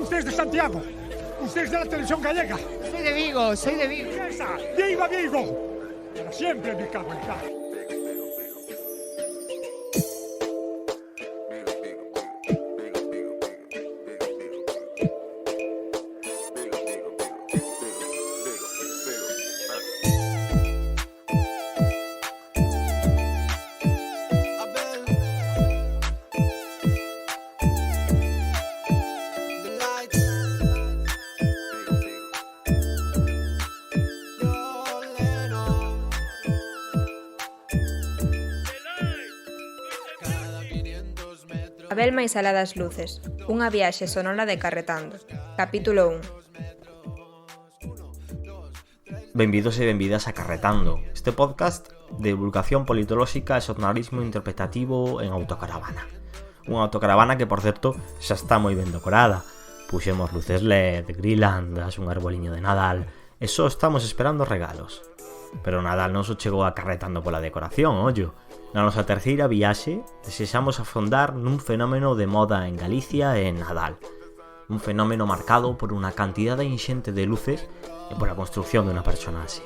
Usted es de Santiago. Usted es de la televisión gallega. Soy de Vigo, soy de Vigo. ¡Esa! ¡Viva Vigo! Para siempre me cago en K. Abel máis alá das luces, unha viaxe sonora de Carretando. Capítulo 1. Benvidos e benvidas a Carretando, este podcast de divulgación politolóxica e xornalismo interpretativo en autocaravana. Unha autocaravana que, por certo, xa está moi ben decorada. Puxemos luces LED, grilandas, un arboliño de Nadal e só estamos esperando regalos. Pero Nadal non só chegou a Carretando pola decoración, ollo. Na nosa terceira viaxe, desexamos afondar nun fenómeno de moda en Galicia e en Nadal. Un fenómeno marcado por unha cantidade inxente de luces e por a construción dunha personaxe.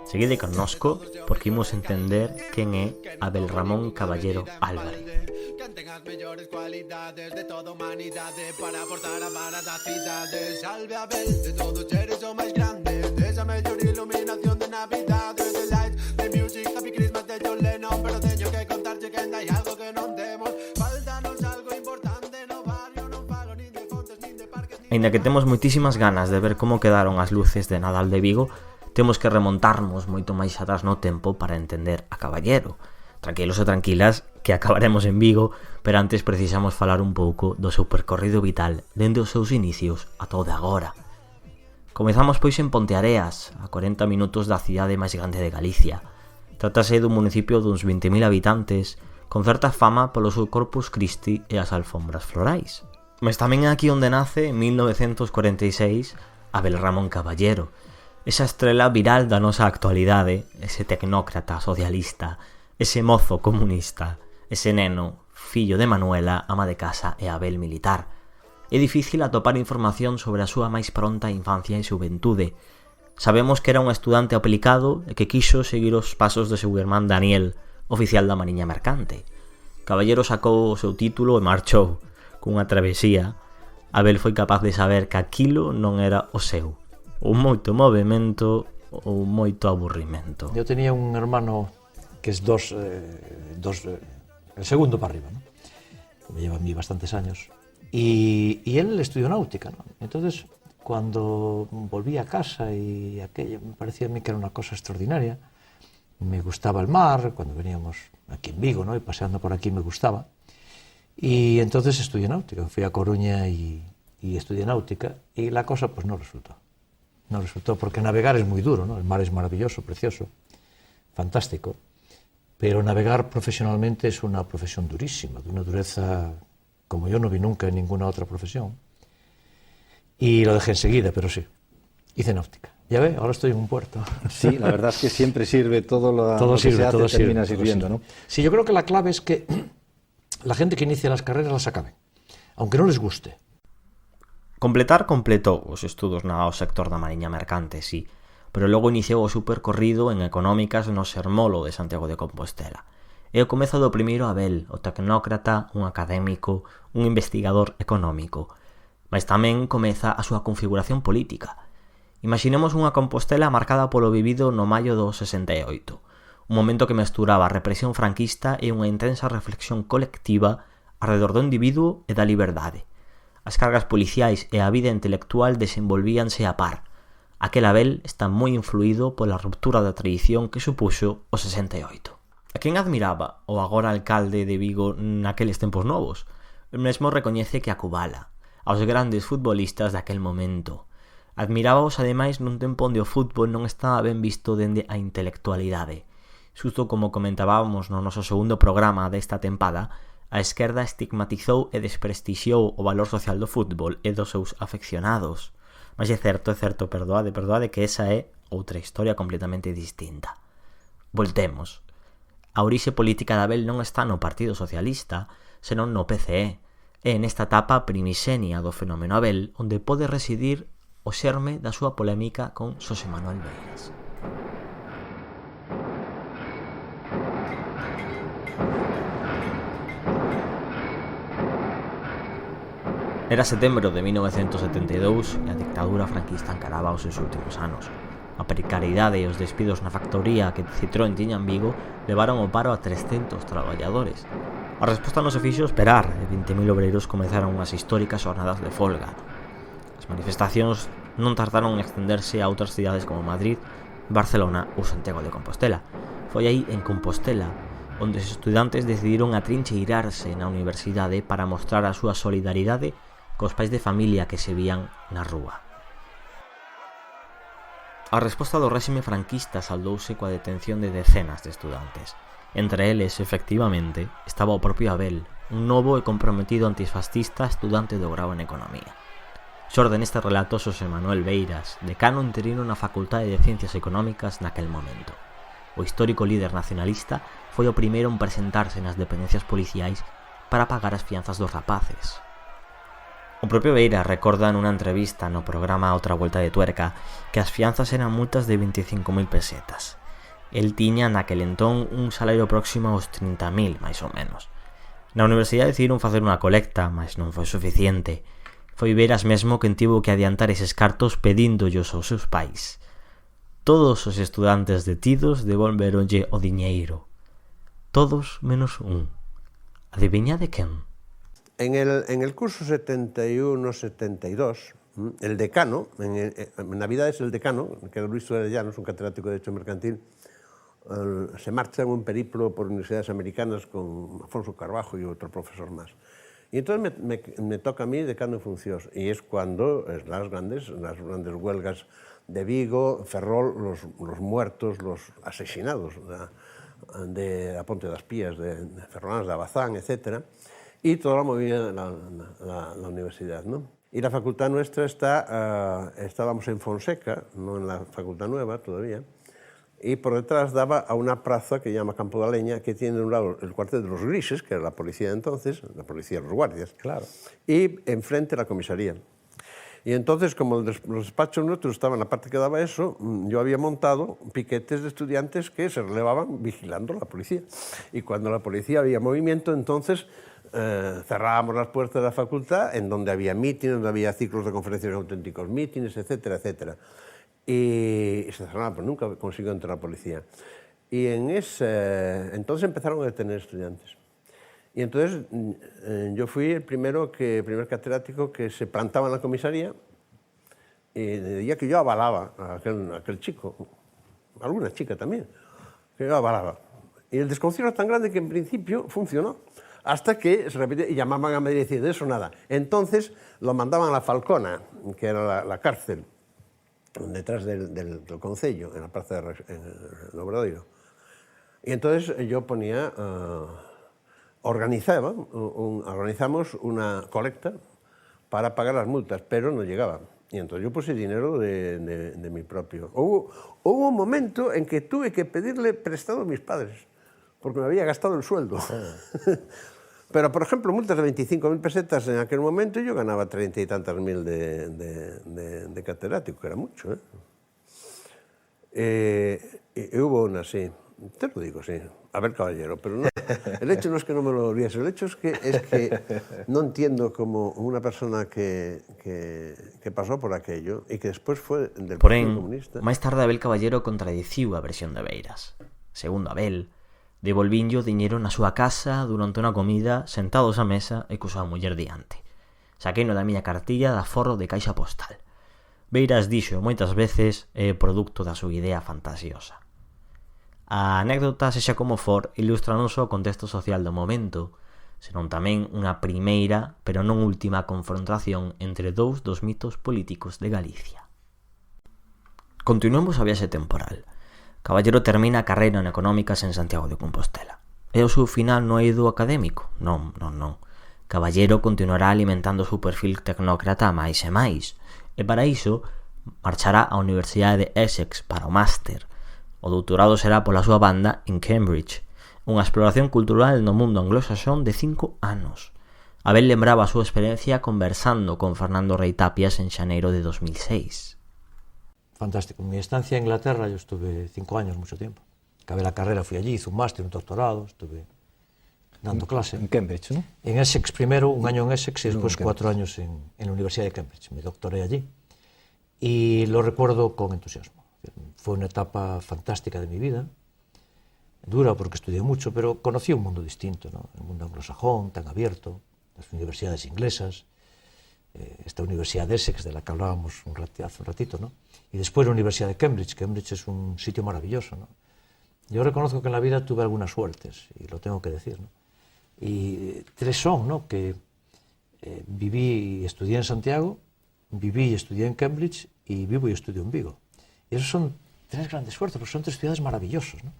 Seguide connosco porque imos entender quen é Abel Ramón Caballero Álvarez. Canten as mellores cualidades de toda humanidade para aportar a vara da cidade. Salve Abel, de todos eres o máis grande, desa mellor iluminación de Navidade, de lights, de music, happy Christmas de John Lennon. Pero teño que contarche que hai algo que non temos. Faltanos algo importante no barrio, non falo nin de fontes, nin de parques, nin... Aínda que temos moitísimas ganas de ver como quedaron as luces de Nadal de Vigo, temos que remontarnos moito máis atrás no tempo para entender a Caballero. Tranquilos e tranquilas, que acabaremos en Vigo, pero antes precisamos falar un pouco do seu percorrido vital dende os seus inicios ata o de agora. Comezamos pois en Ponteareas, a 40 minutos da cidade máis grande de Galicia. Trátase dun municipio duns 20.000 habitantes, con certa fama polo seu Corpus Christi e as alfombras florais. Mas tamén é aquí onde nace, en 1946, Abel Ramón Caballero, esa estrela viral da nosa actualidade, ese tecnócrata socialista, ese mozo comunista, ese neno, fillo de Manuela, ama de casa e Abel militar. É difícil atopar información sobre a súa máis pronta infancia e xuventude. Sabemos que era un estudante aplicado e que quixo seguir os pasos de seu irmán Daniel, oficial da Mariña Mercante. Caballero sacou o seu título e marchou. Cunha travesía, Abel foi capaz de saber que aquilo non era o seu. Ou moito movimento ou moito aburrimento. Eu tenía un hermano que es el segundo para arriba, ¿no? Me lleva a mí bastantes años. Y él estudió náutica, ¿no? Entonces, cuando volví a casa y aquello me parecía a mí que era una cosa extraordinaria, me gustaba el mar, cuando veníamos aquí en Vigo, ¿no? Y paseando por aquí me gustaba. Y entonces estudié náutica, fui a Coruña y estudié náutica y la cosa pues no resultó. No resultó porque navegar es muy duro, ¿no? El mar es maravilloso, precioso, fantástico. Pero navegar profesionalmente es una profesión durísima, de una dureza como yo no vi nunca en ninguna otra profesión. Y lo dejé enseguida, pero sí, hice náutica. Ya ve, ahora estoy en un puerto. Sí, la verdad es que siempre sirve todo lo que se hace, termina sirviendo, ¿no? Sí, yo creo que la clave es que la gente que inicia las carreras las acabe, aunque no les guste. Completar completou os estudos no sector da Mariña Mercante, sí, pero logo iniciou o seu percorrido en económicas no Sermolo de Santiago de Compostela. É o comezo do primeiro Abel, o tecnócrata, un académico, un investigador económico. Mas tamén comeza a súa configuración política. Imaginemos unha Compostela marcada polo vivido no maio do 68, un momento que mesturaba a represión franquista e unha intensa reflexión colectiva alrededor do individuo e da liberdade. As cargas policiais e a vida intelectual desenvolvíanse a par. Aquel Abel está moi influído pola ruptura da tradición que supuxo o 68. A quen admiraba o agora alcalde de Vigo naqueles tempos novos? El mesmo recoñece que a Kubala, aos grandes futbolistas daquel momento. Admirábaos ademais nun tempo onde o fútbol non estaba ben visto dende a intelectualidade. Xusto como comentábamos no noso segundo programa desta tempada, a esquerda estigmatizou e desprestixiou o valor social do fútbol e dos seus afeccionados. Mas é certo, perdoade que esa é outra historia completamente distinta. Voltemos. A orixe política de Abel non está no Partido Socialista, senón no PCE. É nesta etapa primixenia do fenómeno Abel onde pode residir o xerme da súa polémica con Xosé Manuel Beiras. Era setembro de 1972 e a dictadura franquista encaraba os seus últimos anos. A precariedade e os despidos na factoría que Citroën tiña en Vigo levaron ao paro a 300 traballadores. A resposta non se fixo esperar e 20.000 obreiros comezaron unhas históricas jornadas de folga. As manifestacións non tardaron en extenderse a outras cidades como Madrid, Barcelona ou Santiago de Compostela. Foi aí en Compostela onde os estudantes decidiron atrincheirarse na universidade para mostrar a súa solidaridade cos pais de familia que se vían na rúa. A resposta do réxime franquista saldouse coa detención de decenas de estudantes. Entre eles, efectivamente, estaba o propio Abel, un novo e comprometido antifascista estudante do grao en Economía. Xorde neste relato Xosé Manuel Beiras, decano interino na Facultade de Ciencias Económicas naquel momento. O histórico líder nacionalista foi o primeiro en presentarse nas dependencias policiais para pagar as fianzas dos rapaces. O propio Beiras recorda nunha entrevista no programa Outra Vuelta de Tuerca que as fianzas eran multas de 25.000 pesetas. El tiña naquel entón un salario próximo aos 30.000, máis ou menos. Na universidade decidiron facer unha colecta, mas non foi suficiente. Foi Beiras mesmo quen tivo que adiantar eses cartos pedíndollos aos seus pais. Todos os estudantes detidos devolveronlle o diñeiro. Todos menos un. Adiviña de quen? En el curso 71-72, el decano, en Navidades el decano, que era Luis Suárez Llanos, un catedrático de Derecho Mercantil, se marcha en un periplo por universidades americanas con Afonso Carbajo y otro profesor más. Y entonces me toca a mí decano en función, y es cuando las grandes huelgas de Vigo, Ferrol, los muertos, los asesinados de a Ponte das Pías, de Ferrolanas de Abazán, etc., y toda la movida de la universidad, ¿no? Y la facultad nuestra estábamos en Fonseca, no en la facultad nueva todavía, y por detrás daba a una plaza que llama Campo da Leña, que tiene de un lado el cuartel de los grises, que era la policía de entonces, la policía de los guardias, claro, y enfrente la comisaría. Y entonces, como los despachos nuestros estaban en la parte que daba eso, yo había montado piquetes de estudiantes que se relevaban vigilando la policía. Y cuando la policía había movimiento, entonces cerrábamos las puertas de la facultad, en donde había mítines, donde había ciclos de conferencias auténticos mítines, etcétera, etcétera. Y se cerraban, pero nunca consiguió entrar la policía. Y entonces empezaron a detener estudiantes. Y entonces yo fui el primer catedrático que se plantaba en la comisaría y decía que yo avalaba a aquel chico, alguna chica también, que yo avalaba. Y el desconcierto era tan grande que en principio funcionó, hasta que se repitió y llamaban a Madrid y decían, de eso nada. Entonces lo mandaban a la Falcona, que era la cárcel, detrás del concello, en la plaza del Obradoiro. Y entonces yo ponía... organizamos una colecta para pagar las multas, pero no llegaba. Y entonces yo puse dinero de mi propio. Hubo un momento en que tuve que pedirle prestado a mis padres, porque me había gastado el sueldo. Pero, por ejemplo, multas de 25.000 pesetas en aquel momento, yo ganaba 30 y tantas mil de catedrático, que era mucho, y hubo una, sí. Te lo digo, sí. A ver, caballero, pero no, el hecho no es que no me lo olvidase, el hecho es que no entiendo cómo una persona que pasó por aquello y que después fue del Partido Comunista... Máis tarde Abel Caballero contradiciu a versión de Beiras. Segundo Abel, devolvinllo diñeiro na súa casa durante unha comida, sentados á mesa e co súa muller diante. Saqueino da miña cartilla de aforro de caixa postal. Beiras dixo moitas veces é produto da súa idea fantasiosa. A anécdota, sexa como for, ilustra non só o contexto social do momento, senón tamén unha primeira, pero non última, confrontación entre dous dos mitos políticos de Galicia. Continuemos a viaxe temporal. Caballero termina a carreira en Económicas en Santiago de Compostela. E o seu final non é ido académico? Non. Caballero continuará alimentando o seu perfil tecnócrata máis e máis, e para iso marchará á Universidade de Essex para o máster. O doutorado será pola súa banda en Cambridge, unha exploración cultural no mundo anglosaxón de 5 anos. Abel lembraba a súa experiencia conversando con Fernando Rey Tapias en xaneiro de 2006. Fantástico. Mi estancia en Inglaterra, yo estuve 5 años, mucho tiempo. Acabé la carrera, fui allí, hice un máster, un doctorado, estuve dando clase. En Cambridge, ¿no? En Essex primero, un año en Essex y después 4 años en la Universidad de Cambridge. Me doctoré allí y lo recuerdo con entusiasmo. Fue una etapa fantástica de mi vida, dura porque estudié mucho, pero conocí un mundo distinto, ¿no? Un mundo anglosajón, tan abierto, las universidades inglesas, esta Universidad de Essex, de la que hablábamos hace un ratito, ¿no? Y después la Universidad de Cambridge. Cambridge es un sitio maravilloso, ¿no? Yo reconozco que en la vida tuve algunas suertes, y lo tengo que decir, ¿no? Y 3 son, ¿no? Que viví y estudié en Santiago, viví y estudié en Cambridge, y vivo y estudio en Vigo. Y esos son 3 grandes suertes, porque son 3 ciudades maravillosas, ¿no?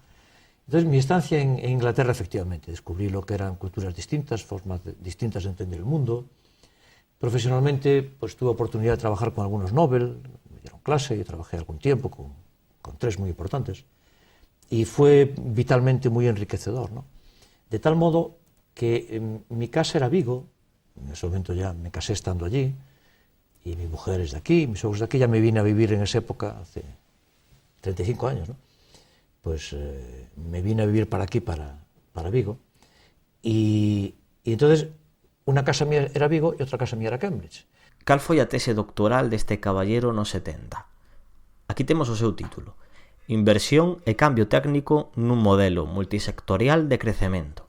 Entonces, mi estancia en Inglaterra, efectivamente, descubrí lo que eran culturas distintas, formas distintas de entender el mundo. Profesionalmente, pues tuve oportunidad de trabajar con algunos Nobel, me dieron clase, y trabajé algún tiempo con 3 muy importantes, y fue vitalmente muy enriquecedor, ¿no? De tal modo que mi casa era Vigo, en ese momento ya me casé estando allí, y mi mujer es de aquí, mis ojos de aquí, ya me vine a vivir en esa época, hace 35 años, ¿no? Pues me vine a vivir para aquí, para Vigo, y entonces una casa mía era Vigo e outra casa mía era Cambridge. Cal foi a tese doctoral deste caballero nos 70? Aquí temos o seu título: Inversión e cambio técnico nun modelo multisectorial de crecemento.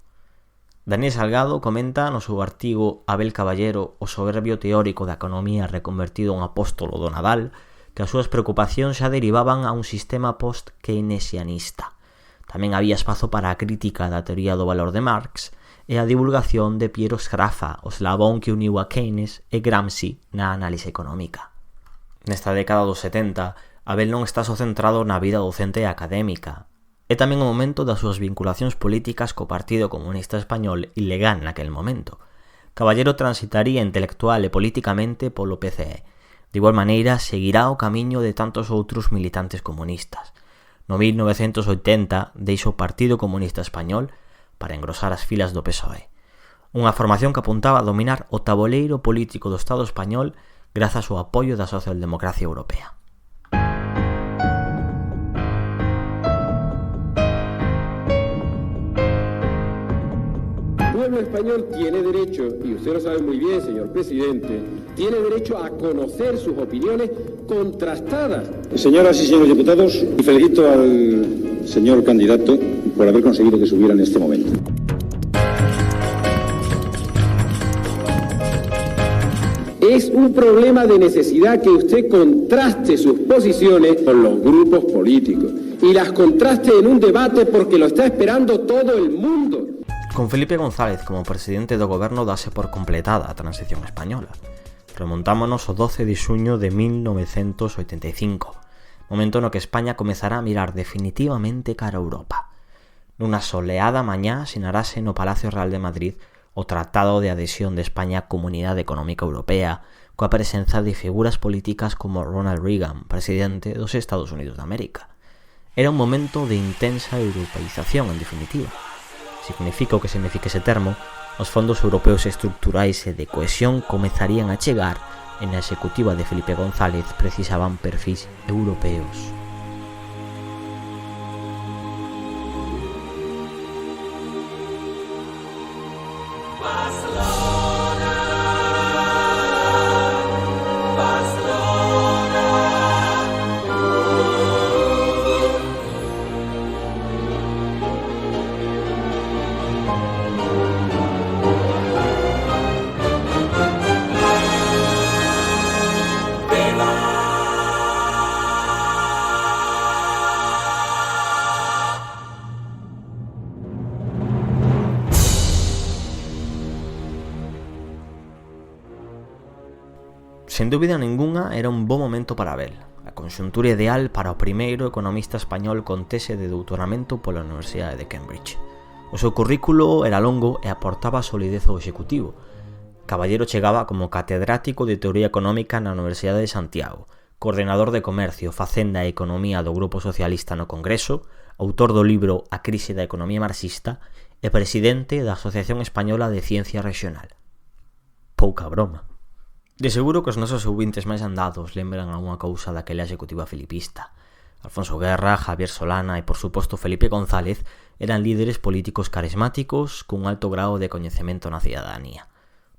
Daniel Salgado comenta no seu artigo Abel Caballero, o soberbio teórico da economía reconvertido en apóstolo do Nadal, que as súas preocupacións xa derivaban a un sistema post-keynesianista. Tamén había espazo para a crítica da teoría do valor de Marx e a divulgación de Piero Sraffa, o eslabón que uniu a Keynes e Gramsci na análise económica. Nesta década dos 70, Abel non está só centrado na vida docente e académica. É tamén o momento das súas vinculacións políticas co Partido Comunista Español ilegal naquel momento. Caballero transitaría intelectual e políticamente polo PCE. De igual maneira, seguirá o camiño de tantos outros militantes comunistas. No 1980, deixa o Partido Comunista Español para engrosar as filas do PSOE. Unha formación que apuntaba a dominar o taboleiro político do Estado español grazas ao apoio da socialdemocracia europea. El pueblo español tiene derecho, y usted lo sabe muy bien, señor presidente, tiene derecho a conocer sus opiniones contrastadas. Señoras y señores diputados, y felicito al señor candidato por haber conseguido que subiera en este momento. Es un problema de necesidad que usted contraste sus posiciones con los grupos políticos y las contraste en un debate porque lo está esperando todo el mundo. Con Felipe González como presidente do goberno dase por completada a transición española. Remontámonos ao 12 de xuño de 1985, momento no que España comezará a mirar definitivamente cara a Europa. Nunha soleada mañá asinarase no Palacio Real de Madrid o Tratado de Adhesión de España á Comunidade Económica Europea, coa presenza de figuras políticas como Ronald Reagan, presidente dos Estados Unidos de América. Era un momento de intensa europeización, en definitiva. Significa o que significa ese termo, os fondos europeos estruturais e de cohesión comezarían a chegar e na executiva de Felipe González precisaban perfis europeos. Sen dúbida ningunha, era un bo momento para Abel, a conxuntura ideal para o primeiro economista español con tese de doutoramento pola Universidade de Cambridge. O seu currículo era longo e aportaba solidez ao executivo. Caballero chegaba como catedrático de Teoría Económica na Universidade de Santiago, coordenador de Comercio, Facenda e Economía do Grupo Socialista no Congreso, autor do libro A crise da economía marxista e presidente da Asociación Española de Ciencia Regional. pouca broma. De seguro que os nosos ouvintes máis andados lembran a unha cousa daquela executiva filipista. Alfonso Guerra, Javier Solana e, por suposto, Felipe González eran líderes políticos carismáticos cun alto grado de coñecemento na cidadanía.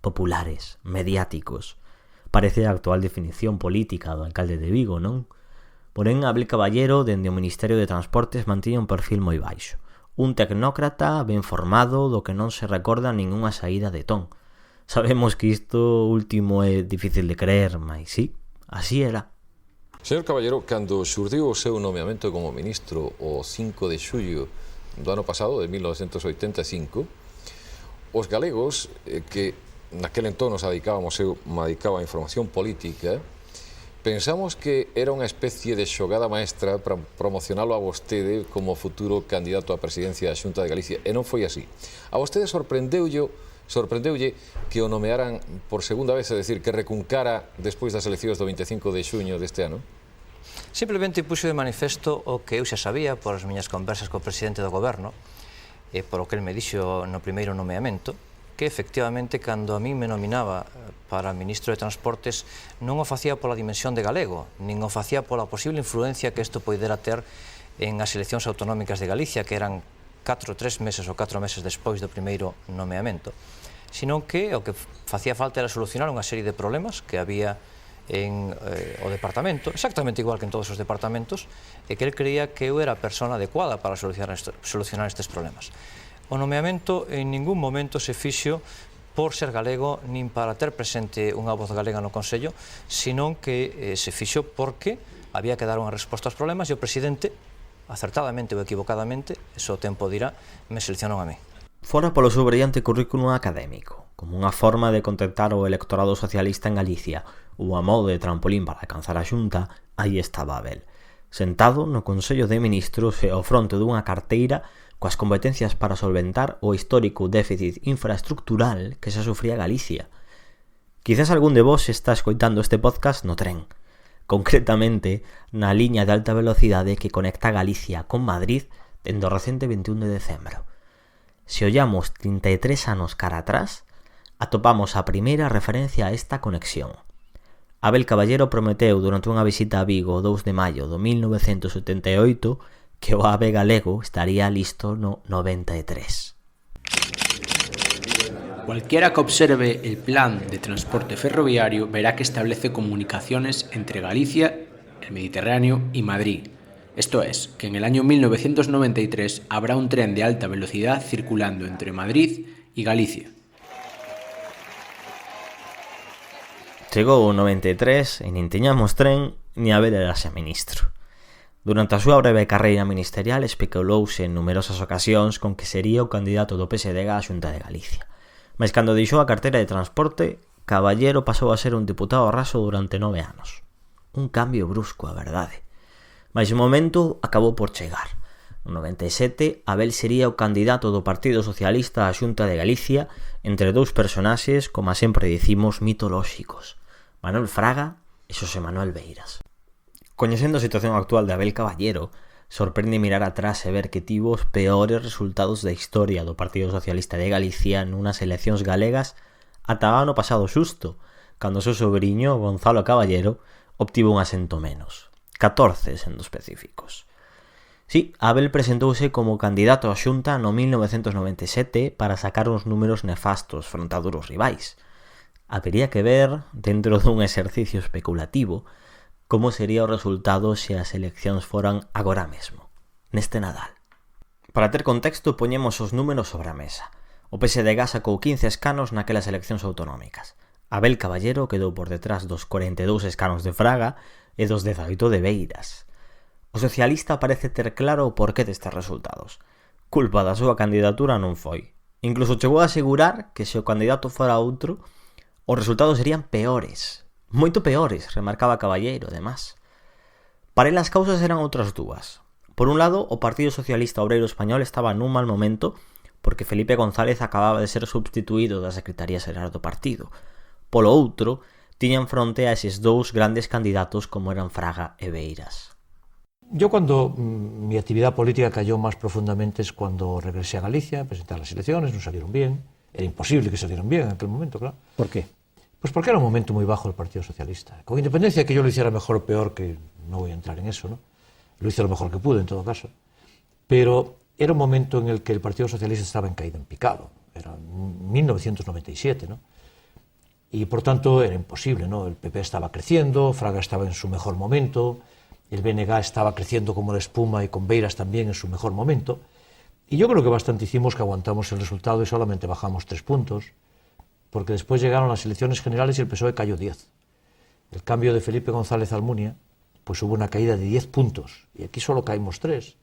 Populares, mediáticos. Parece a actual definición política do alcalde de Vigo, non? Porén, Abel Caballero, dende o Ministerio de Transportes, mantiña un perfil moi baixo. Un tecnócrata ben formado do que non se recorda ningunha saída de ton. Sabemos que isto último é difícil de creer, mas sí, así era. Señor Caballero, cando xurdiu o seu nomeamento como ministro o 5 de xullo do ano pasado, de 1985, os galegos que naquele entón nos dedicábamos, eu me dedicaba a información política, pensamos que era unha especie de xogada maestra para promocionalo a vostede como futuro candidato á presidencia da Xunta de Galicia, e non foi así. A vostede sorprendeulle que o nomearan por segunda vez, é dicir, que recuncara despois das eleccións do 25 de xuño deste ano? Simplemente puxo de manifesto o que eu xa sabía por as miñas conversas co presidente do goberno e por o que el me dixo no primeiro nomeamento, que efectivamente cando a mí me nominaba para ministro de Transportes non o facía pola dimensión de galego, nin o facía pola posible influencia que isto poidera ter en as eleccións autonómicas de Galicia, que eran 4 meses despois do primeiro nomeamento, sino que o que facía falta era solucionar unha serie de problemas que había en o departamento, exactamente igual que en todos os departamentos, e que el creía que eu era a persona adecuada para solucionar estes problemas. O nomeamento en ningún momento se fixo por ser galego nin para ter presente unha voz galega no Consello, sino que se fixo porque había que dar unha resposta aos problemas e o presidente, acertadamente ou equivocadamente, eso o tempo dirá, me seleccionou a mí. Fora polo seu brillante currículo académico, como unha forma de contentar o electorado socialista en Galicia ou a modo de trampolín para alcanzar a Xunta, aí estaba Abel, sentado no Consello de Ministros e ao fronte dunha carteira coas competencias para solventar o histórico déficit infraestructural que xa sufría Galicia. Quizás algún de vos está escoitando este podcast no tren, concretamente na liña de alta velocidade que conecta Galicia con Madrid dende o recente 21 de decembro. Se ollamos 33 anos cara atrás, atopamos a primeira referencia a esta conexión. Abel Caballero prometeu durante unha visita a Vigo o 2 de maio do 1978 que o AVE galego estaría listo no 93. Cualquiera que observe el plan de transporte ferroviario verá que establece comunicaciones entre Galicia, el Mediterráneo y Madrid. Esto es, que en el año 1993 habrá un tren de alta velocidad circulando entre Madrid y Galicia. Chegou o 93 e nin tiñamos tren ni Abel era xa ministro. Durante a súa breve carreira ministerial especulouse en numerosas ocasións con que sería o candidato do PSDG á Xunta de Galicia. Mas cando deixou a carteira de transporte, Caballero pasou a ser un diputado raso durante 9 anos. Un cambio brusco, a verdade. Mais o momento acabou por chegar. No 97, Abel sería o candidato do Partido Socialista á Xunta de Galicia entre dous personaxes, como sempre dicimos, mitolóxicos, Manuel Fraga e Xosé Manuel Beiras. Coñecendo a situación actual de Abel Caballero, sorprende mirar atrás e ver que tivo os peores resultados da historia do Partido Socialista de Galicia nunas eleccións galegas ata o ano pasado xusto, cando o seu sobriño, Gonzalo Caballero, obtivo un asento menos. 14 sendo específicos. Sí, Abel presentouse como candidato á Xunta no 1997 para sacar uns números nefastos fronte a duros rivais. Habería que ver, dentro dun exercicio especulativo, como sería o resultado se as eleccións foran agora mesmo, neste Nadal. Para ter contexto, poñemos os números sobre a mesa. O PSDG sacou 15 escanos naquelas eleccións autonómicas. Abel Caballero quedou por detrás dos 42 escanos de Fraga e dos 18 de Beiras. O socialista parece ter claro o porqué destes resultados. Culpa da súa candidatura non foi. Incluso chegou a asegurar que se o candidato fora outro, os resultados serían peores. Moito peores, remarcaba Caballero, además. Para ele as causas eran outras dúas. Por un lado, o Partido Socialista Obreiro Español estaba nun mal momento porque Felipe González acababa de ser substituído da Secretaría Xeral do partido. Polo outro, tiñan fronte a eses dous grandes candidatos como eran Fraga e Beiras. Yo cuando mi actividad política cayó más profundamente es cuando regresé a Galicia, presenté las elecciones, no salieron bien, era imposible que salieran bien en aquel momento, claro. ¿Por qué? Pues porque era un momento muy bajo del Partido Socialista. Con independencia de que yo lo hiciera mejor o peor, que no voy a entrar en eso, ¿no? Lo hice lo mejor que pude, en todo caso. Pero era un momento en el que el Partido Socialista estaba en caída en picado. Era 1997, ¿no? Y por tanto era imposible, ¿no? El PP estaba creciendo, Fraga estaba en su mejor momento, el BNG estaba creciendo como la espuma y con Beiras también en su mejor momento. Y yo creo que bastante hicimos que aguantamos el resultado y solamente bajamos 3 puntos, porque después llegaron las elecciones generales y el PSOE cayó 10. El cambio de Felipe González Almunia, pues hubo una caída de 10 puntos, y aquí solo caímos 3.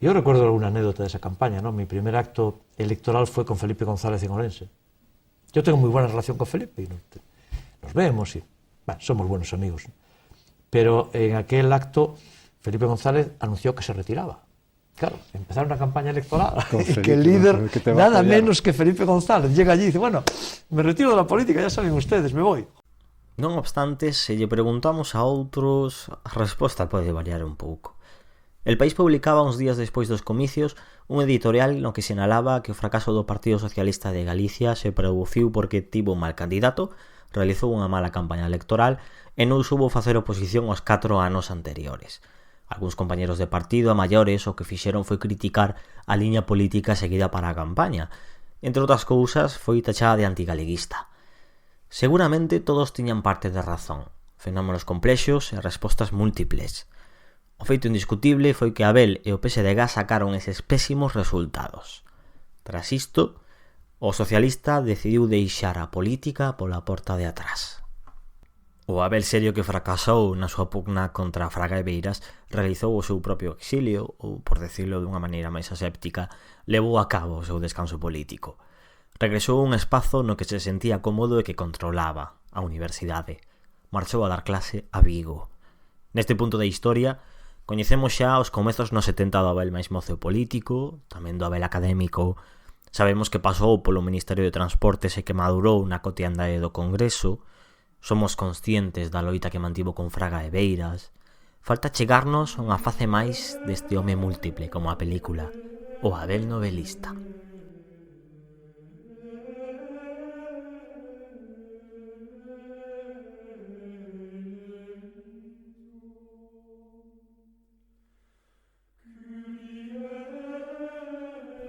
Yo recuerdo alguna anécdota de esa campaña, ¿no? Mi primer acto electoral fue con Felipe González en Orense. Yo tengo muy buena relación con Felipe, y nos vemos, y bueno, somos buenos amigos. Pero en aquel acto, Felipe González anunció que se retiraba. Claro, empezaron una campaña electoral y que el líder, nada menos que Felipe González, llega allí y dice, bueno, me retiro de la política, ya saben ustedes, me voy. Non obstante, se lle preguntamos a outros, a resposta pode variar un pouco. El País publicaba uns días despois dos comicios un editorial no que sinalaba que o fracaso do Partido Socialista de Galicia se produciu porque tivo un mal candidato, realizou unha mala campaña electoral e non soubo facer oposición aos 4 anos anteriores. Algúns compañeros de partido a maiores o que fixeron foi criticar a liña política seguida para a campaña. Entre outras cousas, foi tachada de antigaleguista. Seguramente todos tiñan parte de razón, fenómenos complexos e respostas múltiples. O feito indiscutible foi que Abel e o PSDG sacaron eses pésimos resultados. Tras isto, o socialista decidiu deixar a política pola porta de atrás. O Abel serio que fracasou na súa pugna contra Fraga e Beiras realizou o seu propio exilio, ou, por decirlo dunha maneira máis aséptica, levou a cabo o seu descanso político. Regresou a un espazo no que se sentía cómodo e que controlaba, a universidade. Marchou a dar clase a Vigo. Neste punto da historia, coñecemos xa os comezos nos 70 do Abel máis mozo político, tamén do Abel académico. Sabemos que pasou polo Ministerio de Transportes e que madurou na cotiandade do Congreso. Somos conscientes da loita que mantivo con Fraga e Beiras. Falta chegarnos a unha face máis deste home múltiple como a película, o Abel novelista.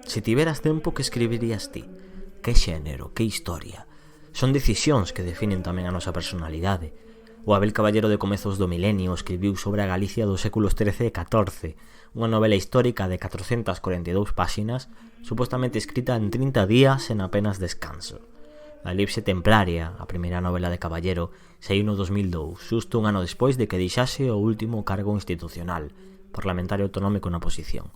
Se tiveras tempo, que escribirías ti? Que xénero, que historia? Son decisións que definen tamén a nosa personalidade. O Abel Caballero de comezos do milenio escribiu sobre a Galicia dos séculos XIII e XIV, unha novela histórica de 442 páxinas, supostamente escrita en 30 días en apenas descanso. A Elipse Templaria, a primeira novela de Caballero, saiu no 2002, xusto un ano despois de que deixase o último cargo institucional, parlamentario autonómico na oposición.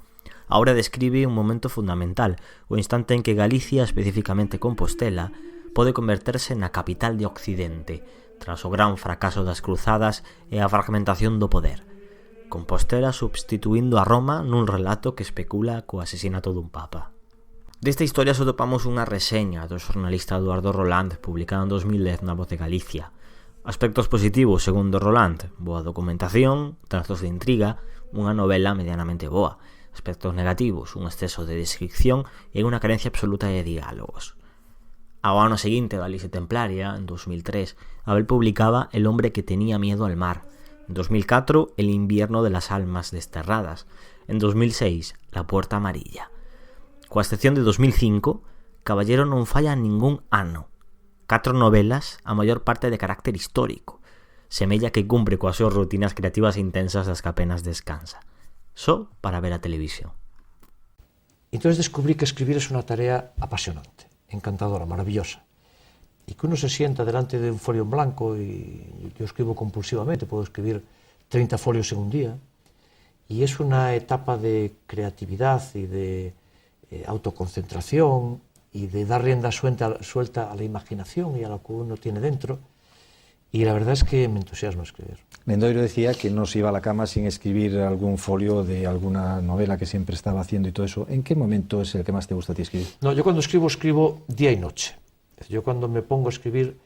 A obra describe un momento fundamental, o instante en que Galicia, especificamente Compostela, pode converterse na capital de Occidente, tras o gran fracaso das cruzadas e a fragmentación do poder. Compostela substituindo a Roma nun relato que especula co asesinato dun papa. Desta historia só topamos unha reseña do xornalista Eduardo Roland, publicada en 2010 na Voz de Galicia. Aspectos positivos, segundo Roland, boa documentación, trazos de intriga, unha novela medianamente boa. Aspectos negativos, un exceso de descripción e unha carencia absoluta de diálogos. Ao ano seguinte da Elipse Templaria, en 2003, Abel publicaba El hombre que tenía miedo al mar. En 2004, El invierno de las almas desterradas. En 2006, La puerta amarilla. Coa excepción de 2005, Caballero non falla ningún ano. 4 novelas, a maior parte de carácter histórico. Semella que cumpre coas súas rutinas creativas intensas das que apenas descansa. Só para ver a televisión. Entonces descubrí que escribir es una tarea apasionante, encantadora, maravillosa. Y que uno se sienta delante de un folio en blanco, y yo escribo compulsivamente, puedo escribir 30 folios en un día, y es una etapa de creatividad y de autoconcentración y de dar rienda suelta a la imaginación y a lo que uno tiene dentro. Y la verdad es que me entusiasma escribir. Lendoiro decía que no se iba a la cama sin escribir algún folio de alguna novela que siempre estaba haciendo y todo eso. ¿En qué momento es el que más te gusta a ti escribir? No, yo cuando escribo día y noche. Yo cuando me pongo a escribir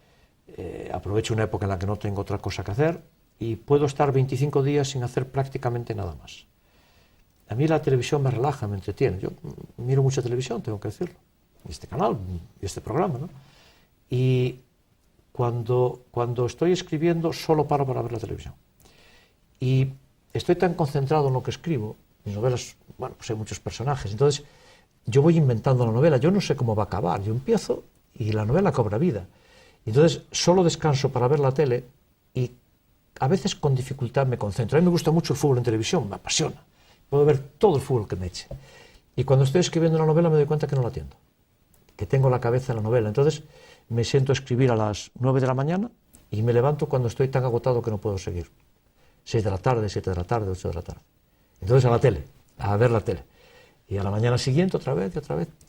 aprovecho una época en la que no tengo otra cosa que hacer y puedo estar 25 días sin hacer prácticamente nada más. A mí la televisión me relaja, me entretiene. Yo miro mucha televisión, tengo que decirlo. Y este canal, y este programa, ¿no? Y cuando estoy escribiendo solo paro para ver la televisión. Y estoy tan concentrado en lo que escribo, mis novelas, bueno, pues hay muchos personajes, entonces yo voy inventando la novela, yo no sé cómo va a acabar, yo empiezo y la novela cobra vida. Entonces solo descanso para ver la tele y a veces con dificultad me concentro. A mí me gusta mucho el fútbol en televisión, me apasiona. Puedo ver todo el fútbol que me eche. Y cuando estoy escribiendo una novela me doy cuenta que no la atiendo, que tengo la cabeza en la novela. Entonces me siento a escribir a las 9 de la mañana y me levanto cuando estoy tan agotado que no puedo seguir. 6 de la tarde, 7 de la tarde, 8 de la tarde. Entonces a la tele, a ver la tele. E a la mañana siguiente outra vez,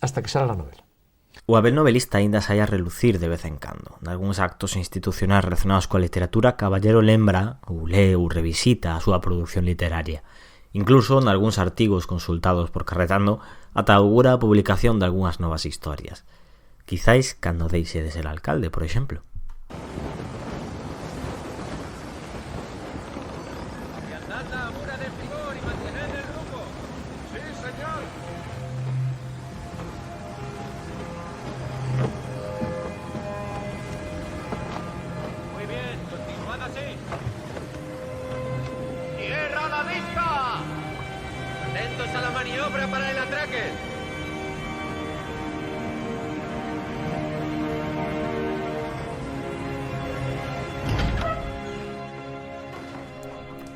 hasta que sale a novela. O Abel novelista aínda sai a relucir de vez en cando. Nalgúns actos institucionais relacionados coa literatura, Caballero lembra, ou lee ou revisita a súa produción literaria. Incluso, nalgúns artigos consultados por Carretando, ata augura a publicación de algunhas novas historias. Quizáis cando deixe de ser alcalde, por exemplo.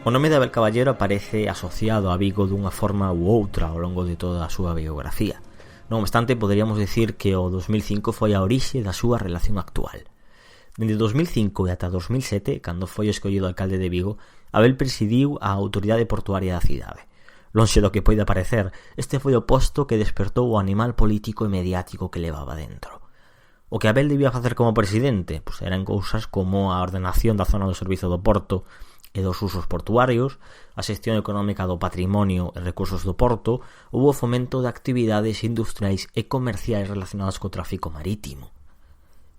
O nome de Abel Caballero aparece asociado a Vigo dunha forma ou outra ao longo de toda a súa biografía. Non obstante, poderíamos dicir que o 2005 foi a orixe da súa relación actual. Dende 2005 e ata 2007, cando foi escollido alcalde de Vigo, Abel presidiu a autoridade portuaria da cidade. Lonxe do que poida parecer, este foi o posto que despertou o animal político e mediático que levaba dentro. O que Abel debía facer como presidente pois eran cousas como a ordenación da zona do servizo do porto e dos usos portuarios, a xestión económica do patrimonio e recursos do porto ou o fomento de actividades industriais e comerciais relacionadas co tráfico marítimo.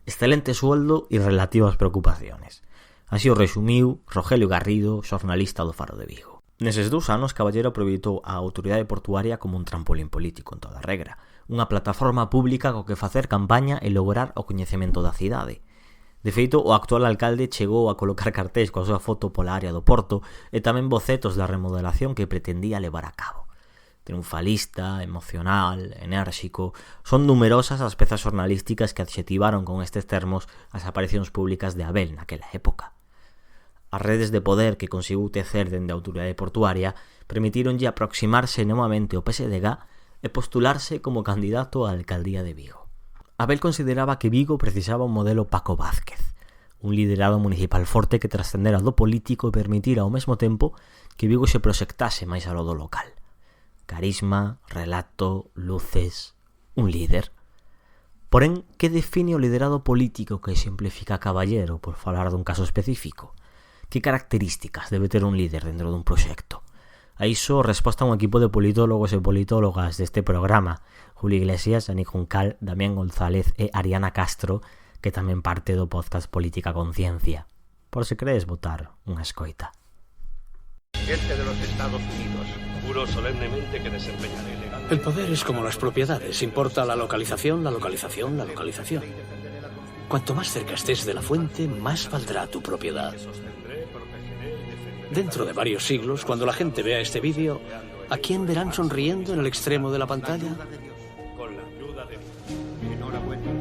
Excelente sueldo e relativas preocupaciones. Así o resumiu Rogelio Garrido, xornalista do Faro de Vigo. Neses 2 anos, Caballero aproveitou a autoridade portuaria como un trampolín político en toda regra, unha plataforma pública co que facer campaña e lograr o coñecemento da cidade. De feito, o actual alcalde chegou a colocar cartéis coa súa foto pola área do Porto e tamén bocetos da remodelación que pretendía levar a cabo. Triunfalista, emocional, enérxico, son numerosas as pezas xornalísticas que adxetivaron con estes termos as aparicións públicas de Abel naquela época. As redes de poder que conseguiu tecer dende a autoridade portuaria permitíronlle aproximarse novamente ao PSDG e postularse como candidato á alcaldía de Vigo. Abel consideraba que Vigo precisaba un modelo Paco Vázquez, un liderado municipal forte que trascendera do político e permitira ao mesmo tempo que Vigo se proxectase máis alo do local. Carisma, relato, luces, un líder. Porén, que define o liderado político que exemplifica Caballero, por falar dun caso específico? Que características debe ter un líder dentro dun proxecto? A iso resposta un equipo de politólogos e politólogas deste programa, Julio Iglesias, Dani Juncal, Damián González e Ariana Castro, que tamén parte do podcast Política Conciencia. Por se queredes botar unha escoita. Gente de los Estados Unidos, juro solemnemente que desempeñaré legalmente. El poder es como las propiedades, importa la localización, la localización, la localización. Cuanto más cerca estés de la fuente, más valdrá tu propiedad. Dentro de varios siglos, cuando la gente vea este vídeo, ¿a quién verán sonriendo en el extremo de la pantalla? Con la ayuda de Dios. Enhorabuena.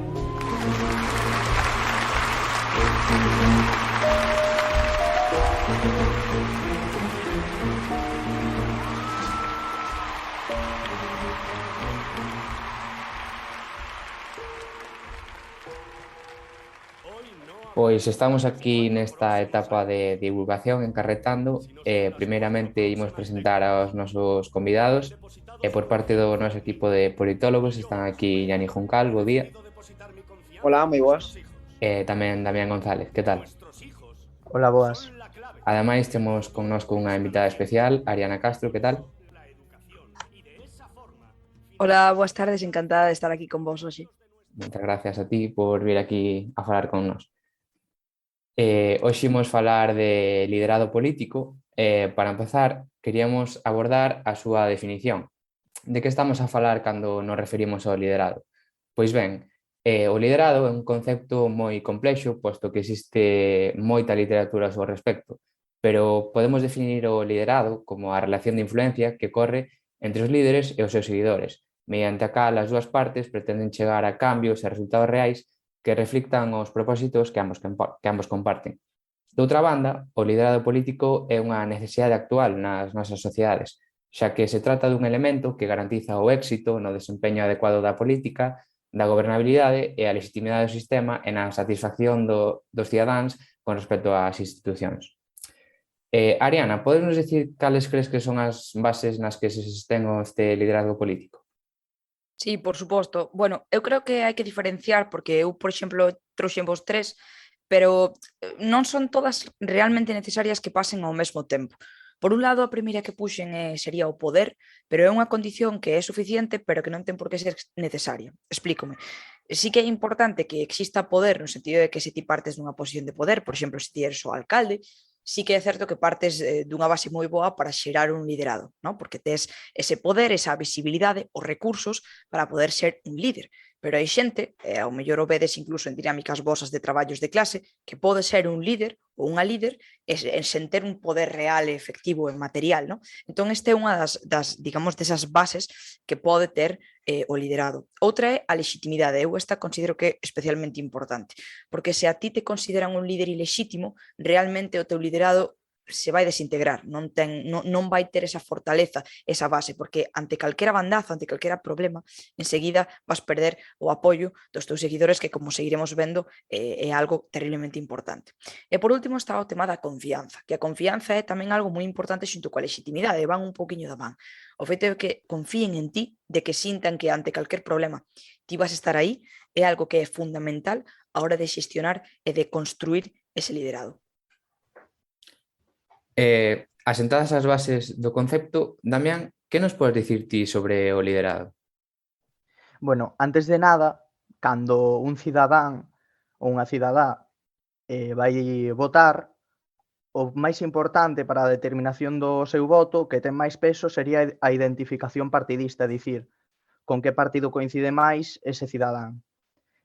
Pois estamos aquí nesta etapa de divulgación en Carretando e primeiramente imos presentar aos nosos convidados e por parte do noso equipo de politólogos están aquí Dani Juncal, bo día. Hola, moi boas. E tamén Damián González, que tal? Hola, boas. Ademais temos connosco unha invitada especial, Ariana Castro, que tal? Hola, boas tardes, encantada de estar aquí con vos hoxe. Moitas gracias a ti por vir aquí a falar con nós. Hoxe imos falar de liderado político. Para empezar, queríamos abordar a súa definición. De que estamos a falar cando nos referimos ao liderado? Pois ben, O liderado é un concepto moi complexo, posto que existe moita literatura ao respecto, pero podemos definir o liderado como a relación de influencia que corre entre os líderes e os seus seguidores, mediante a cal as dúas partes pretenden chegar a cambios e resultados reais que reflictan os propósitos que ambos comparten. Doutra banda, o liderado político é unha necesidade actual nas nosas sociedades, xa que se trata dun elemento que garantiza o éxito no desempeño adecuado da política, da gobernabilidade e a legitimidade do sistema e na satisfacción dos cidadáns con respecto ás institucións. Ariana, podes nos dicir cales crees que son as bases nas que se sostén este liderazgo político? Sí, por suposto. Bueno, eu creo que hai que diferenciar, porque eu, por exemplo, trouxen vos tres, pero non son todas realmente necesarias que pasen ao mesmo tempo. Por un lado, a primeira que puxen sería o poder, pero é unha condición que é suficiente, pero que non ten por que ser necesaria. Explícome. Sí que é importante que exista poder no sentido de que se ti partes dunha posición de poder, por exemplo, se ti eres o alcalde, sí que é certo que partes dunha base moi boa para xerar un liderado, ¿no? Porque tes ese poder, esa visibilidade, os recursos para poder ser un líder. Pero hai xente, ao mellor o vedes incluso en dinámicas vosas de traballos de clase, que pode ser un líder ou unha líder sen ter un poder real e efectivo e material, ¿no? Entón, esta é unha digamos, desas bases que pode ter o liderado. Outra é a legitimidade. Eu esta considero que é especialmente importante, porque se a ti te consideran un líder ilexítimo, realmente o teu liderado se vai desintegrar, non vai ter esa fortaleza, esa base, porque ante calquera bandazo, ante calquera problema, enseguida vas perder o apoio dos teus seguidores, que, como seguiremos vendo, é algo terriblemente importante. E por último está o tema da confianza, que a confianza é tamén algo moi importante xunto coa legitimidade, van un poquinho da man. O feito de que confíen en ti, de que sintan que ante calquer problema ti vas a estar aí, é algo que é fundamental a hora de xestionar e de construir ese liderado. Asentadas as bases do concepto, Damián, que nos podes dicir ti sobre o liderado? Bueno, antes de nada, cando un cidadán ou unha cidadá vai votar, o máis importante para a determinación do seu voto, que ten máis peso, sería a identificación partidista, é dicir, con que partido coincide máis ese cidadán.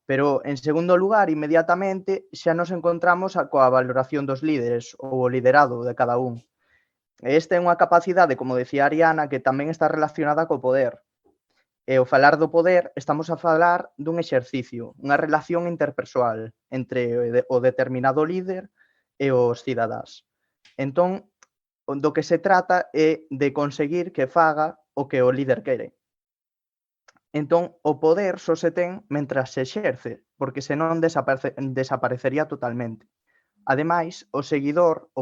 Pero, en segundo lugar, inmediatamente, xa nos encontramos coa valoración dos líderes ou o liderado de cada un. Esta é unha capacidade, como decía Ariana, que tamén está relacionada co poder. E ao falar do poder, estamos a falar dun exercicio, unha relación interpersoal entre o determinado líder e os cidadás. Entón, do que se trata é de conseguir que faga o que o líder quere. Entón, o poder só se ten mentras se exerce, porque senón desaparecería totalmente. Ademais, o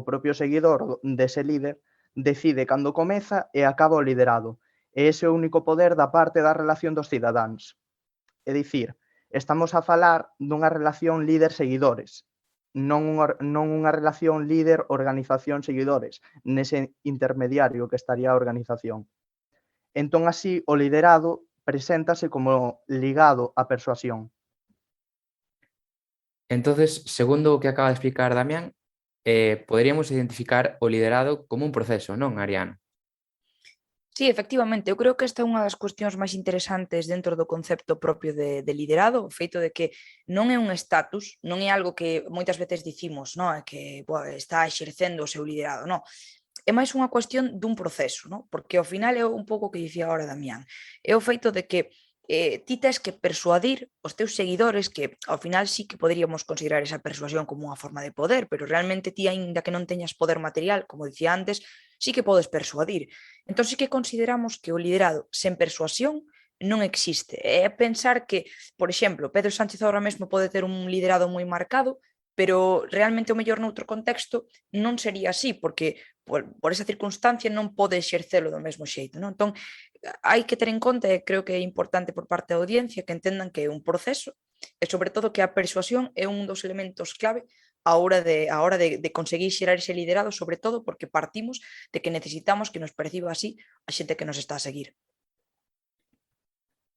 propio seguidor dese líder, decide cando comeza e acaba o liderado. E ese é o único poder da parte da relación dos cidadáns. É dicir, estamos a falar dunha relación líder-seguidores, non unha relación líder-organización-seguidores, nese intermediario que estaría a organización. Entón, así, o liderado preséntase como ligado á persuasión. Entonces, segundo o que acaba de explicar Damián, poderíamos identificar o liderado como un proceso, non, Ariana? Sí, efectivamente, eu creo que esta é unha das cuestións máis interesantes dentro do concepto propio de liderado, o feito de que non é un estatus, non é algo que moitas veces dicimos, non? Que está exercendo o seu liderado, non. É máis unha cuestión dun proceso, non? Porque ao final é un pouco o que dicía agora Damián, é o feito de que ti tes que persuadir os teus seguidores, que ao final sí que poderíamos considerar esa persuasión como unha forma de poder, pero realmente ti, aínda que non teñas poder material, como dicía antes, sí que podes persuadir. Entón sí que consideramos que o liderado sen persuasión non existe. É pensar que, por exemplo, Pedro Sánchez agora mesmo pode ter un liderado moi marcado, pero realmente o mellor noutro contexto non sería así, porque por esa circunstancia non pode exercelo do mesmo xeito, non? Entón, hai que ter en conta, e creo que é importante por parte da audiencia, que entendan que é un proceso e, sobre todo, que a persuasión é un dos elementos clave a hora de conseguir xerar ese liderado, sobre todo porque partimos de que necesitamos que nos perciba así a xente que nos está a seguir.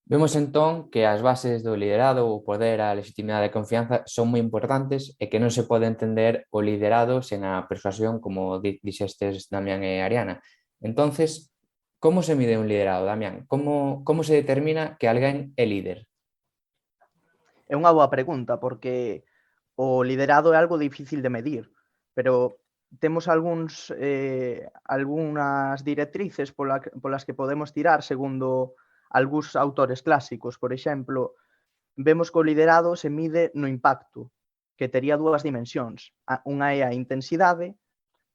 Vemos entón que as bases do liderado, o poder, a legitimidade e a confianza son moi importantes e que non se pode entender o liderado sen a persuasión, como dixestes Damián e Ariana. Entonces, como se mide un liderado, Damián? Como se determina que alguén é líder? É unha boa pregunta, porque o liderado é algo difícil de medir, pero temos algunhas directrices polas que podemos tirar segundo algúns autores clásicos. Por exemplo, vemos que o liderado se mide no impacto, que tería dúas dimensións. Unha é a intensidade,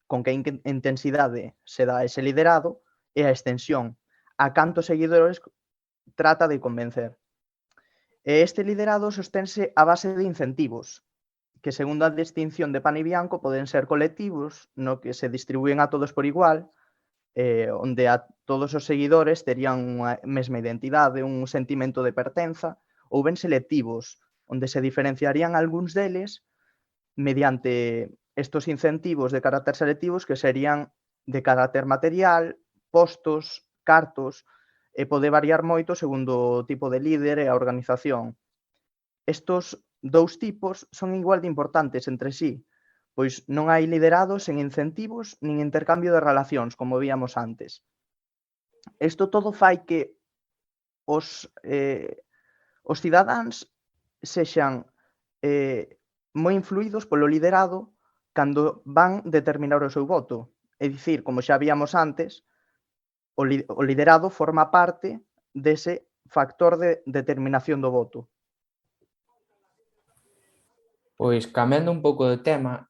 con que intensidade se dá ese liderado, e a extensión, a cantos seguidores trata de convencer. E este liderado sostense a base de incentivos, que segundo a distinción de Pane Bianco poden ser colectivos, no que se distribúen a todos por igual, onde a todos os seguidores terían unha mesma identidade, un sentimento de pertenza, ou ben selectivos, onde se diferenciarían algúns deles mediante estos incentivos de carácter selectivos que serían de carácter material, postos, cartos, e pode variar moito segundo o tipo de líder e a organización. Estos dous tipos son igual de importantes entre sí, pois non hai liderados sen incentivos nin intercambio de relacións, como víamos antes. Isto todo fai que os cidadáns sexan moi influídos polo liderado cando van determinar o seu voto. É dicir, como xa víamos antes, o liderado forma parte dese factor de determinación do voto. Pois cambiando un pouco de tema,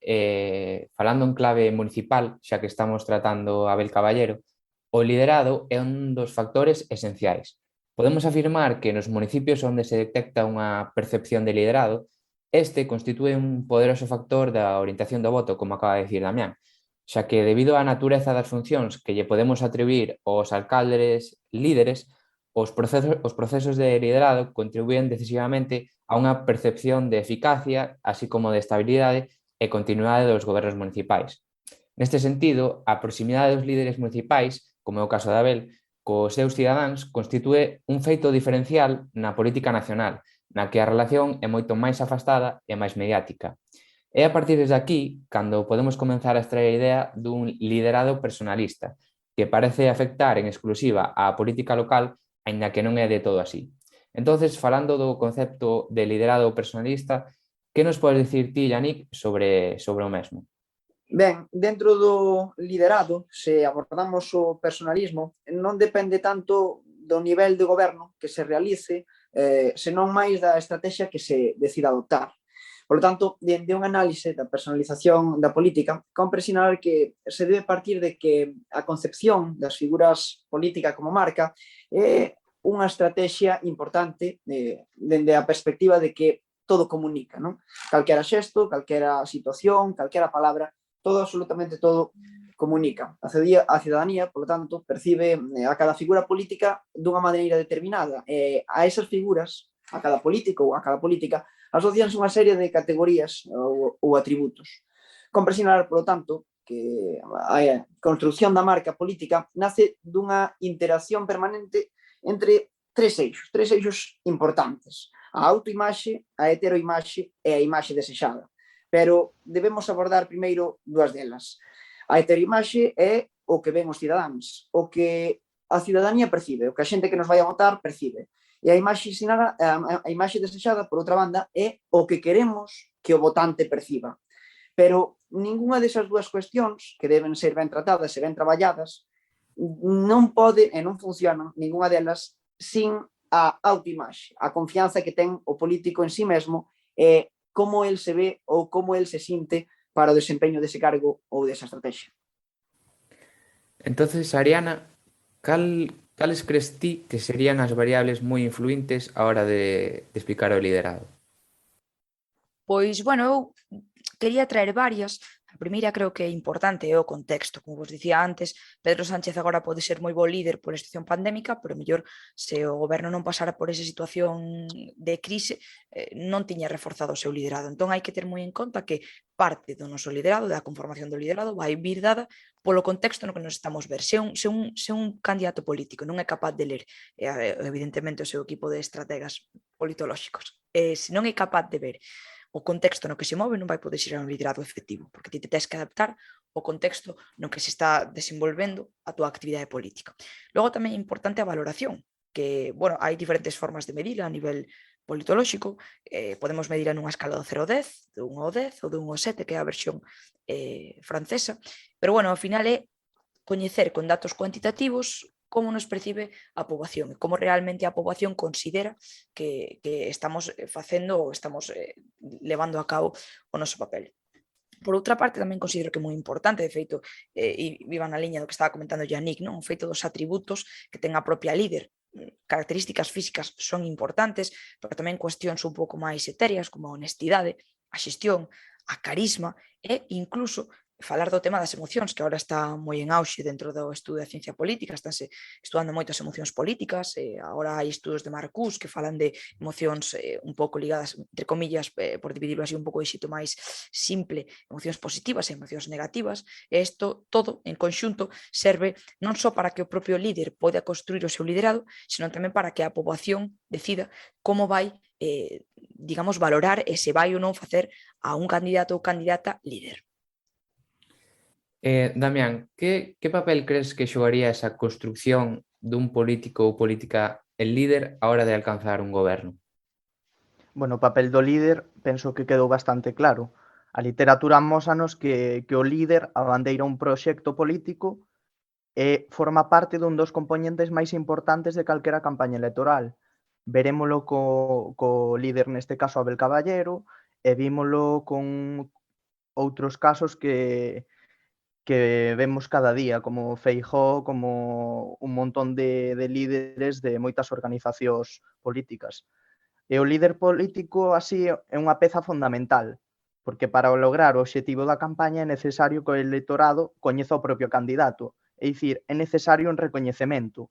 falando en clave municipal, xa que estamos tratando a Abel Caballero, o liderado é un dos factores esenciais. Podemos afirmar que nos municipios onde se detecta unha percepción de liderado, este constitúe un poderoso factor da orientación do voto, como acaba de dicir Damián, xa que debido á natureza das funcións que lle podemos atribuir aos alcaldes líderes, os procesos de liderado contribúen decisivamente a unha percepción de eficacia, así como de estabilidade e continuidade dos gobernos municipais. Neste sentido, a proximidade dos líderes municipais, como é o caso de Abel, cos seus cidadáns constitúe un feito diferencial na política nacional, na que a relación é moito máis afastada e máis mediática. É a partir desde aquí cando podemos comenzar a extraer a idea dun liderado personalista, que parece afectar en exclusiva á política local, aínda que non é de todo así. Entonces, falando do concepto de liderado personalista, que nos podes dicir ti, Yannick, sobre o mesmo? Ben, dentro do liderado, se abordamos o personalismo, non depende tanto do nivel de goberno que se realice, senón máis da estrategia que se decida adoptar. Por lo tanto, dende un análise da personalización da política, compre sinalar que se debe partir de que a concepción das figuras políticas como marca é unha estrategia importante dende a perspectiva de que todo comunica, non? Calquera xesto, calquera situación, calquera palabra, todo, absolutamente todo, comunica. A cidadanía, por lo tanto, percibe a cada figura política dunha maneira determinada. A esas figuras, a cada político ou a cada política, asocianse unha serie de categorías ou atributos. Compre sinalar, por lo tanto, que a construcción da marca política nace dunha interacción permanente entre tres eixos importantes: a autoimaxe, a heteroimaxe e a imaxe desexada. Pero debemos abordar primeiro dúas delas. A heteroimaxe é o que ven os cidadáns, o que a cidadanía percibe, o que a xente que nos vai a votar percibe. E a imaxe desexada, por outra banda, é o que queremos que o votante perciba. Pero ningunha desas dúas cuestións, que deben ser ben tratadas e ben traballadas, non pode e non funcionan ningunha delas sin a autoimaxe, a confianza que ten o político en sí mesmo e como el se ve ou como el se sinte para o desempeño dese cargo ou desa estrategia. Entonces, Ariana, cales crees ti que serían as variables moi influentes a hora de explicar o liderado? Pois, bueno, eu quería traer varias. A primeira creo que é importante é o contexto. Como vos dicía antes, Pedro Sánchez agora pode ser moi bo líder por situación pandémica, pero mellor se o goberno non pasara por esa situación de crise, non tiña reforzado o seu liderado. Entón hai que ter moi en conta que parte do noso liderado, da conformación do liderado, vai vir dada polo contexto no que nos estamos ver. Se un candidato político non é capaz de ler, evidentemente, o seu equipo de estrategas politolóxicos, se non é capaz de ver o contexto no que se move, non vai poder ser un liderado efectivo, porque ti te tens que adaptar ao contexto no que se está desenvolvendo a túa actividade política. Logo tamén é importante a valoración, que, bueno, hai diferentes formas de medir a nivel politolóxico, podemos medir nunha escala do 0 ao 10, do 1 ao 10 ou do 1 ao 7, que é a versión francesa, pero bueno, ao final é coñecer con datos cuantitativos como nos percibe a poboación e como realmente a poboación considera que estamos facendo ou estamos levando a cabo o noso papel. Por outra parte, tamén considero que é moi importante, de feito, e viva na liña do que estaba comentando Yannick, non? O feito dos atributos que ten a propia líder. Características físicas son importantes, pero tamén cuestións un pouco máis etéreas, como a honestidade, a xestión, a carisma e incluso falar do tema das emocións, que agora está moi en auxe dentro do estudo da ciencia política, estánse estudando moitas emocións políticas, agora hai estudos de Marcuse que falan de emocións un pouco ligadas, entre comillas, por dividirlo así un pouco de xito máis simple, emocións positivas e emocións negativas, e isto todo en conxunto serve non só para que o propio líder poida construir o seu liderado, senón tamén para que a poboación decida como vai, digamos, valorar e se vai ou non facer a un candidato ou candidata líder. Damián, que papel crees que xogaría esa construcción dun político ou política el líder a hora de alcanzar un goberno? Bueno, o papel do líder penso que quedou bastante claro. A literatura amósanos que o líder abandeira un proxecto político e forma parte dun dos componentes máis importantes de calquera campaña electoral. Verémolo co líder, neste caso Abel Caballero, e vímolo con outros casos que vemos cada día, como Feijóo, como un montón de líderes de moitas organizacións políticas. E o líder político así é unha peza fundamental, porque para lograr o obxectivo da campaña é necesario que o electorado coñeza o propio candidato, é dicir, é necesario un recoñecemento.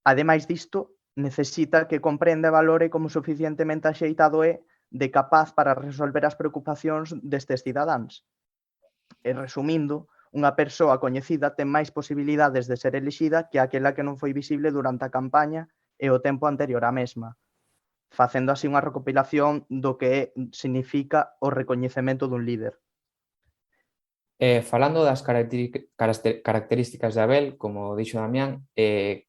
Ademais disto, necesita que comprenda e valore como suficientemente axeitado é de capaz para resolver as preocupacións destes cidadáns. E resumindo, unha persoa coñecida ten máis posibilidades de ser elixida que aquela que non foi visible durante a campaña e o tempo anterior á mesma, facendo así unha recopilación do que significa o recoñecemento dun líder. Falando das características de Abel, como dixo Damián,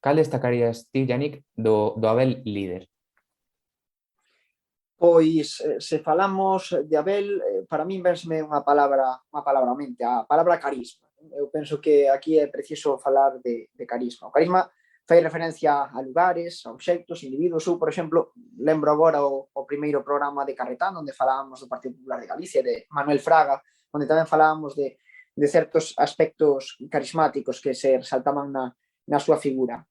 cal destacarías ti, Yannick, do Abel líder? Pois, se falamos de Abel, para min vensme unha palabra á mente, a palabra carisma. Eu penso que aquí é preciso falar de carisma. O carisma fai referencia a lugares, a obxectos, individuos. Eu, por exemplo, lembro agora o primeiro programa de Carretán, onde falábamos do Partido Popular de Galicia, de Manuel Fraga, onde tamén falábamos de certos aspectos carismáticos que se resaltaban na súa figura.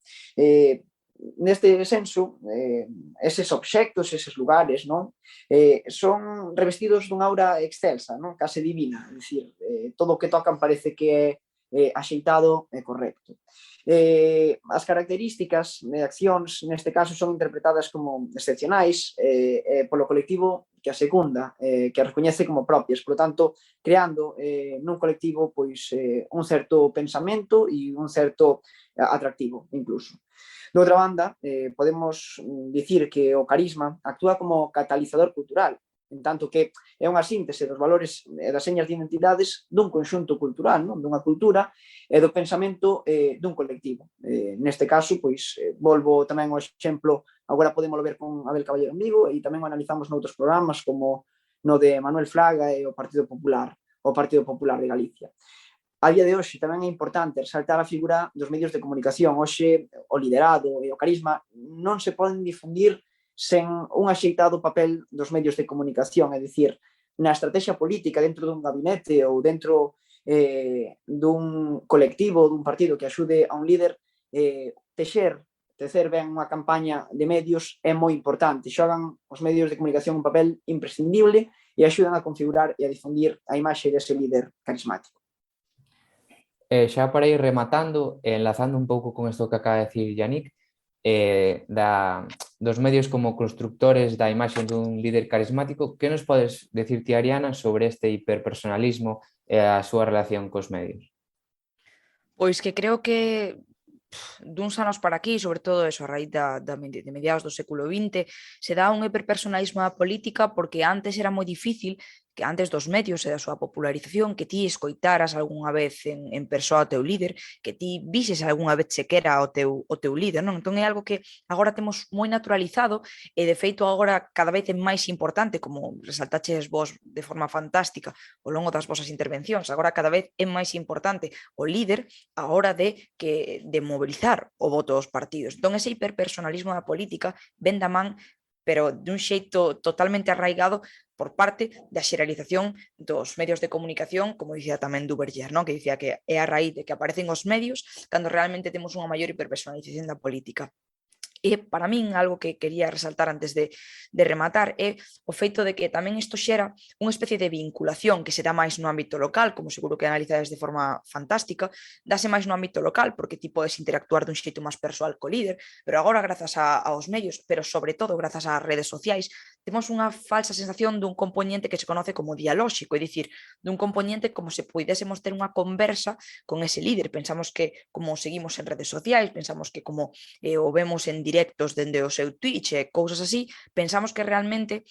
Neste senso, eses obxectos, eses lugares, non? Son revestidos dunha aura excelsa, non? Case divina, é dicir, todo o que tocan parece que é axeitado e correcto. As características de accións, neste caso, son interpretadas como excepcionais polo colectivo que a secunda, que a recoñece como propias, por lo tanto, creando nun colectivo pois un certo pensamento e un certo atractivo, incluso. De outra banda, podemos dicir que o carisma actúa como catalizador cultural, en tanto que é unha síntese dos valores e das señas de identidades dun conxunto cultural, non? Dunha cultura e do pensamento dun colectivo. Neste caso, pois, volvo tamén ao exemplo, agora podemos ver con Abel Caballero en Vigo e tamén o analizamos noutros programas como no de Manuel Fraga e o Partido Popular de Galicia. A día de hoxe tamén é importante resaltar a figura dos medios de comunicación. Hoxe o liderado e o carisma non se poden difundir sen un axeitado papel dos medios de comunicación, é dicir, na estrategia política dentro dun gabinete ou dentro dun colectivo, dun partido que axude a un líder, tecer ben unha campaña de medios é moi importante. Xogan os medios de comunicación un papel imprescindible e axudan a configurar e a difundir a imaxe dese líder carismático. Xa para ir rematando, enlazando un pouco con isto que acaba de decir Yannick, dos medios como constructores da imaxe dun líder carismático, que nos podes decir ti, Ariana, sobre este hiperpersonalismo e a súa relación cos medios? Pois que creo que duns anos para aquí, sobre todo eso, a raíz de mediados do século XX, se dá un hiperpersonalismo á política porque antes era moi difícil que antes dos medios e da súa popularización, que ti escoitaras algunha vez en persoa o teu líder, que ti vises algunha vez sequera o teu líder, non? Entón é algo que agora temos moi naturalizado e de feito agora cada vez é máis importante, como resaltaches vos de forma fantástica ao longo das vosas intervencións, agora cada vez é máis importante o líder a hora de mobilizar o voto dos partidos. Entón ese hiperpersonalismo da política ven da man, pero dun xeito totalmente arraigado por parte da xeralización dos medios de comunicación, como dicía tamén Duverger, non? Que dicía que é a raíz de que aparecen os medios cando realmente temos unha maior hiperpersonalización da política. E para min, algo que quería resaltar antes de rematar, é o feito de que tamén isto xera unha especie de vinculación que se dá máis no ámbito local, como seguro que analizades de forma fantástica, dáse máis no ámbito local, porque ti podes interactuar dun xeito máis persoal co líder, pero agora, grazas aos medios, pero sobre todo grazas ás redes sociais, temos unha falsa sensación dun componente que se conoce como dialóxico, é dicir, dun componente como se puidésemos ter unha conversa con ese líder. Pensamos que, como seguimos en redes sociais, pensamos que como o vemos en directos dende o seu Twitch e cousas así, pensamos que realmente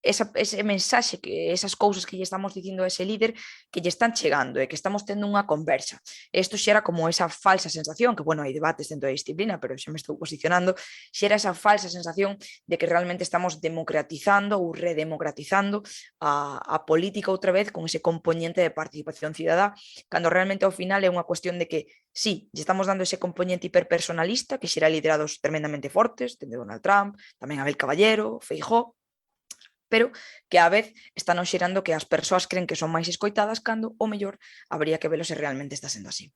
ese mensaxe, que esas cousas que lle estamos dicindo a ese líder que lle están chegando e que estamos tendo unha conversa. Isto xera como esa falsa sensación, que bueno, hai debates dentro da disciplina, pero xa me estou posicionando, xera esa falsa sensación de que realmente estamos democratizando ou redemocratizando a política outra vez con ese componente de participación cidadá, cando realmente ao final é unha cuestión de que sí, lle estamos dando ese componente hiperpersonalista que xera liderados tremendamente fortes, dende Donald Trump, tamén Abel Caballero, Feijóo, pero que á vez están xerando que as persoas creen que son máis escoitadas cando, o mellor, habría que velo se realmente está sendo así.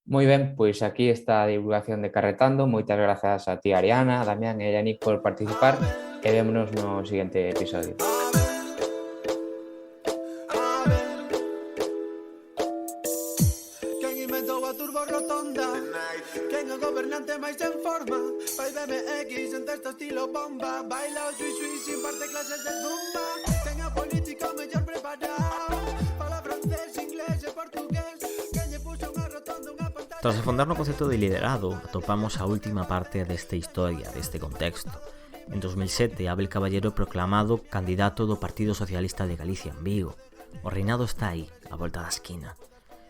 Moi ben, pois aquí está a divulgación de Carretando. Moitas grazas a ti, Ariana, a Damián e a Yannick por participar e vémonos no seguinte episodio. Quen é gobernante máis en forma? Vai BMX en texto estilo bomba, baila o xui sin parte clases de zumba. Ten a política mellor preparado, fala francés, inglés e portugués. Quen lle puxo unha rotonda, unha pantalla. Tras afondar no concepto de liderado, atopamos a última parte desta historia, deste contexto. En 2007, Abel Caballero proclamado candidato do Partido Socialista de Galicia en Vigo. O reinado está aí, a volta da esquina.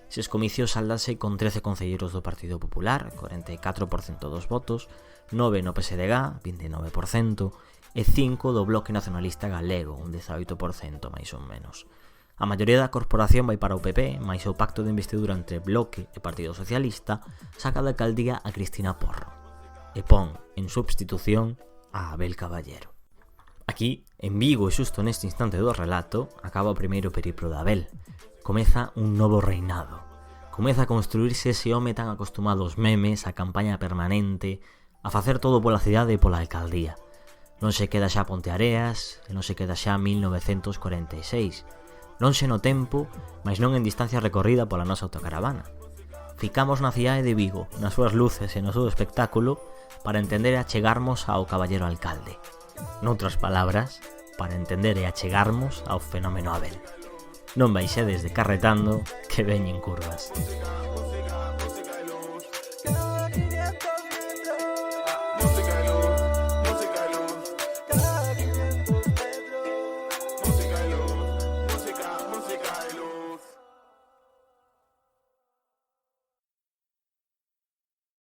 Eses comicios saldanse con 13 concelleiros do Partido Popular, 44% dos votos, 9 no PSDG, 29%, e 5 do Bloque Nacionalista Galego, un 18% máis ou menos. A maioría da corporación vai para o PP, mais o pacto de investidura entre Bloque e Partido Socialista saca da alcaldía a Cristina Porro e pon en substitución a Abel Caballero. Aquí, en Vigo e xusto neste instante do relato, acaba o primeiro periplo de Abel. Comeza un novo reinado. Comeza a construirse ese home tan acostumado aos memes, a campaña permanente, a facer todo pola cidade e pola alcaldía. Non se queda xa Ponteareas, e non se queda xa 1946. Non se no tempo, mas non en distancia recorrida pola nosa autocaravana. Ficamos na cidade de Vigo, nas súas luces e no seu espectáculo, para entender e achegarmos ao caballero alcalde. Noutras palabras, para entender e achegarmos ao fenómeno Abel. Non baixedes de Carretando, que veñen curvas.